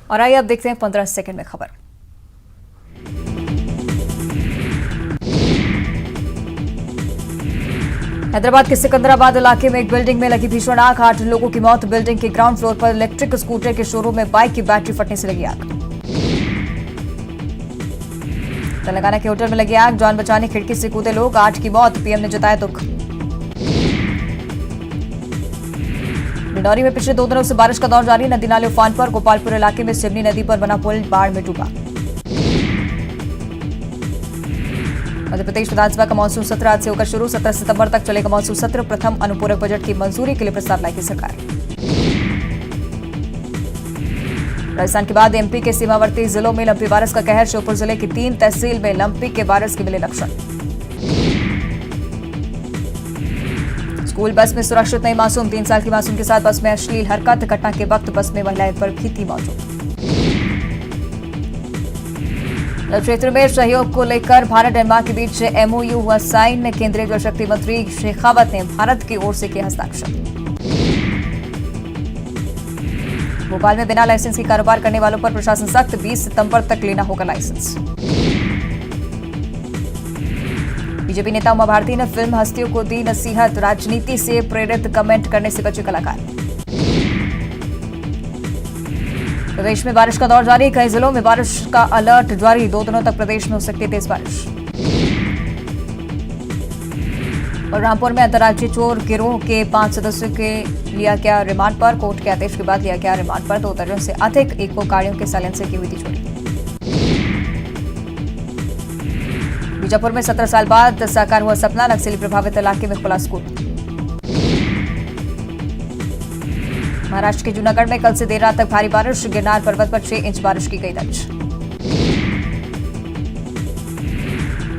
और आइए अब देखते हैं 15 सेकंड में खबर। हैदराबाद के सिकंदराबाद इलाके में एक बिल्डिंग में लगी भीषण आग, 8 लोगों की मौत। बिल्डिंग के ग्राउंड फ्लोर पर इलेक्ट्रिक स्कूटर के शोरूम में बाइक की बैटरी फटने से लगी आग। तेलंगाना के होटल में लगी आग, जान बचाने खिड़की से कूदे लोग, 8 की मौत। पीएम ने जताया दुख। डिंडौरी में पिछले 2 दिनों से बारिश का दौर जारी, नदी नाले उफान पर। गोपालपुर इलाके में सिवनी नदी पर बना पुल बाढ़ में डूबा। मध्य प्रदेश विधानसभा का मानसून सत्र आज से होकर शुरू, 17 सितंबर तक चलेगा मानसून सत्र। प्रथम अनुपूरक बजट की मंजूरी के लिए प्रस्ताव लाएगी सरकार। राजस्थान के बाद एमपी के सीमावर्ती जिलों में लंपी वायरस का कहर, श्योपुर जिले की 3 तहसील में लंपी के वायरस के मिले लक्षण। स्कूल बस में सुरक्षित नहीं मासूम, 3 साल की मासूम के साथ बस में अश्लील हरकत। घटना के वक्त बस में महिलाएं पर भी थी मौजूद। क्षेत्र में सहयोग को लेकर भारत डेनमार्क के बीच एमओयू हुआ साइन, केंद्रीय जल शक्ति मंत्री शेखावत ने भारत की ओर से किए हस्ताक्षर। भोपाल में बिना लाइसेंस के कारोबार करने वालों पर प्रशासन सख्त, 20 सितंबर तक लेना होगा लाइसेंस। बीजेपी नेता उमा भारती ने फिल्म हस्तियों को दी नसीहत, राजनीति से प्रेरित कमेंट करने से बचे कलाकार। प्रदेश में बारिश का दौर जारी, कई जिलों में बारिश का अलर्ट जारी, 2 दिनों तक प्रदेश में हो सकती है तेज बारिश। बलरामपुर में अंतर्राज्यीय चोर गिरोह के 5 सदस्यों के लिया गया रिमांड पर, कोर्ट के आदेश के बाद लिया गया रिमांड पर। 2 दर्जन से अधिक इको गाड़ियों के साइलेंसर की हुई थी चोरी। बीजापुर में 17 साल बाद साकार हुआ सपना, नक्सली प्रभावित इलाके में खुला स्कूल। महाराष्ट्र के जूनागढ़ में कल से देर रात तक भारी बारिश, गिरनार पर्वत पर 6 इंच बारिश की गई दर्ज।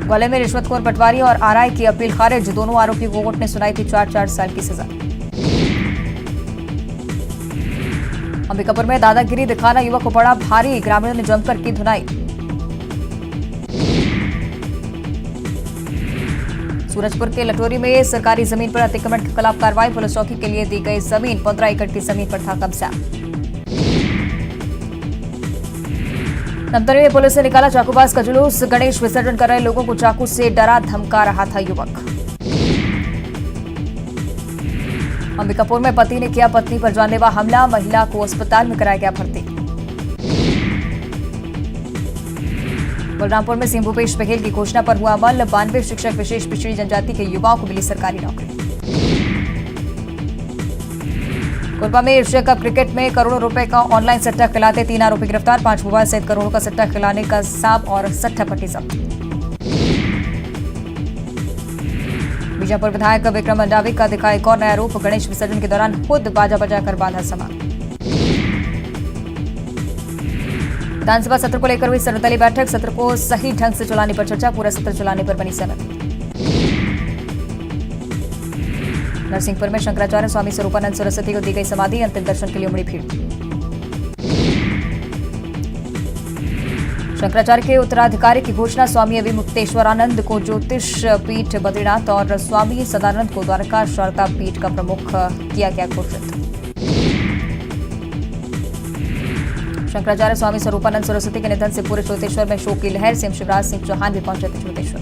ग्वालियर में रिश्वतखोर पटवारी और आरआई की अपील खारिज, दोनों आरोपियों को कोर्ट ने सुनाई थी 4-4 साल की सजा। अंबिकापुर में दादागिरी दिखाना युवक को पड़ा भारी, ग्रामीणों ने जमकर की धुनाई। सूरजपुर के लटोरी में सरकारी जमीन पर अतिक्रमण के खिलाफ कार्रवाई, पुलिस चौकी के लिए दी गई जमीन, 15 एकड़ की जमीन पर था कब्जा। धमतरी में पुलिस ने निकाला चाकूबाज का जुलूस, गणेश विसर्जन कर रहे लोगों को चाकू से डरा धमका रहा था युवक। अंबिकापुर में पति ने किया पत्नी पर जानलेवा हमला, महिला को अस्पताल में कराया गया भर्ती। बलरामपुर में सीएम भूपेश बघेल की घोषणा पर हुआ अमल, 92 शिक्षक विशेष पिछड़ी जनजाति के युवाओं को मिली सरकारी नौकरी। कोरबा में एशिया कप क्रिकेट में करोड़ों रुपए का ऑनलाइन सट्टा खिलाते 3 आरोपी गिरफ्तार, 5 मोबाइल सहित करोड़ों का सट्टा खिलाने का सांप और सट्टा पट्टी जब्त। बीजापुर विधायक विक्रम मंडावी का दिखा एक और नया रूप, गणेश विसर्जन के दौरान खुद बाजा बजाकर बांधा सामान। विधानसभा सत्र को लेकर हुई सर्वदलीय बैठक, सत्र को सही ढंग से चलाने पर चर्चा, पूरा सत्र चलाने पर बनी सहमति। नरसिंहपुर में शंकराचार्य स्वामी स्वरूपानंद सरस्वती को दी गई समाधि, अंतिम दर्शन के लिए उमड़ी भीड़। शंकराचार्य के उत्तराधिकारी की घोषणा, स्वामी अविमुक्तेश्वरानंद को ज्योतिष पीठ बद्रीनाथ और स्वामी सदानंद को द्वारका शारदा पीठ का प्रमुख किया गया घोषित। शंकराचार्य स्वामी स्वरूपानंद सरस्वती के निधन से पूरे ज्योतिश्वर में शोक की लहर, सीएम शिवराज सिंह चौहान भी पहुंचे थे ज्योतिश्वर।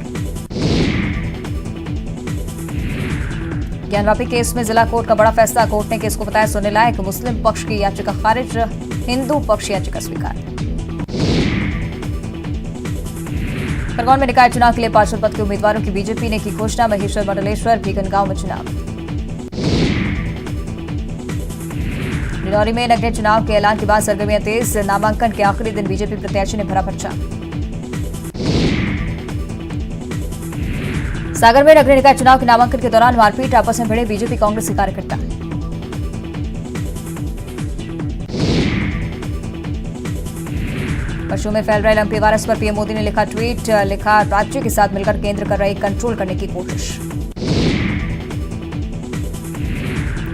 ज्ञानवापी केस में जिला कोर्ट का बड़ा फैसला, कोर्ट ने केस को बताया सुनने लायक, मुस्लिम पक्ष की याचिका खारिज, हिंदू पक्ष याचिका स्वीकार। खरगोन में निकाय चुनाव के लिए पार्षद पद के उम्मीदवारों की बीजेपी ने की घोषणा, महेश्वर मंडलेश्वर भीगनगांव में चुनाव। डिंडौरी में नगरीय चुनाव के ऐलान के बाद सरगर्मियां तेज, नामांकन के आखिरी दिन बीजेपी प्रत्याशी ने भरा पर्चा। सागर में नगरीय निकाय चुनाव के नामांकन के दौरान मारपीट, आपस में भिड़े बीजेपी कांग्रेस के कार्यकर्ता। पशुओं में फैल रहे लंपी वायरस पर पीएम मोदी ने लिखा ट्वीट, लिखा राज्य के साथ मिलकर केंद्र कर रहे कंट्रोल करने की कोशिश।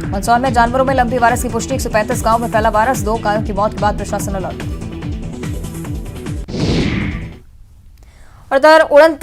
मंदसौर में जानवरों में लंपी वायरस की पुष्टि, 135 गांव में फैला वायरस, 2 गायों की मौत के बाद प्रशासन अलर्ट। और उड़न